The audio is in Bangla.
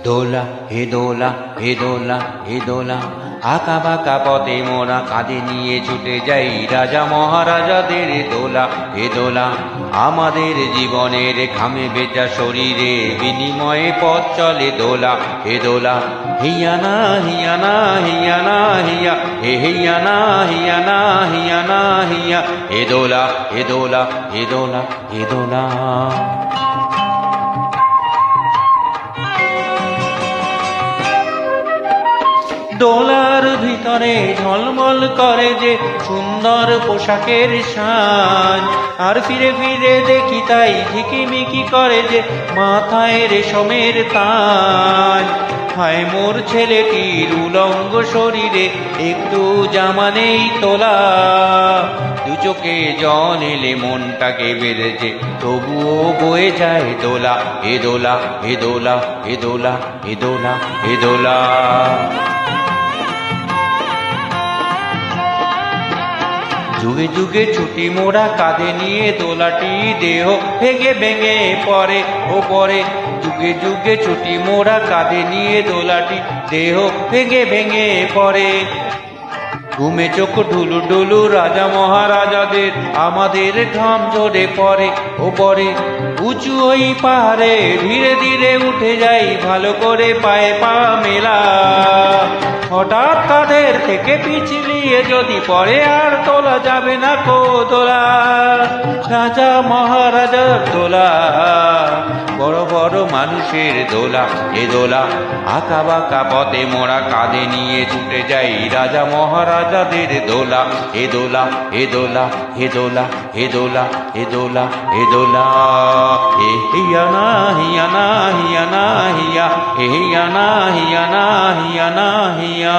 দোলা হে দোলা হে দোলা হে দোলা, আঁকা বাঁকা পথে মোরা কাঁধে নিয়ে ছুটে যাই রাজা মহারাজাদের দোলা হে দোলা। আমাদের জীবনের ঘামে বেচা শরীরে বিনিময়ে পথ চলে দোলা হে দোলা। হিয়ানা হিয়ানা হিয়ানা হিয়া হে হিয়ানা হিয়ানা হিয়ানা হিয়া হে দোলা হে দোলা হে দোলা হে দোলা। দোলার ভিতরে ঝলমল করে যে সুন্দর পোশাকের সাজ, আর ফিরে ফিরে দেখি তাই ঝিকিমিকি করে যে মাথায় রেশমের তাজ। হায় মোর ছেলেটির উলঙ্গ শরীরে একটু জামা নেই তোলা, দু চোখে জল এলে মনটাকে বেঁধেছে তবুও বয়ে যায় দোলা এ দোলা এ দোলা এ দোলা এ দোলা এ দোলা। যুগে যুগে ছুটি মোরা কাঁধে নিয়ে দোলাটি দেহ ভেঙে ভেঙে পড়ে ও পরে। যুগে যুগে ছুটি মোরা কাঁধে নিয়ে দোলাটি দেহ ভেঙে ভেঙে পড়ে। ঘুমে চোখ ঢুলু ঢুলু রাজা মহারাজাদের আমাদের ঘাম ঝরে পড়ে ও পরে। উঁচু ওই পাহাড়ে ধীরে ধীরে উঠে যাই ভালো করে পায়ে পা মেলা। হঠাৎ কাঁধের থেকে পিছলিয়ে যদি পড়ে আর তোলা যাবে না কো দোলা। রাজা মহারাজার দোলা, বড় বড় মানুষের দোলা এ দোলা। আঁকা বাঁকা পথে মোরা কাঁধে নিয়ে ছুটে যাই রাজা মহারাজাদের দোলা এ দোলা এ দোলা এ দোলা এ দোলা এ দোলা এ দোলা। এ হিয়ানা হিয়ানা হিয়ানা হিয়া, এ হিয়ানা হিয়ানা হিয়ানা হিয়া।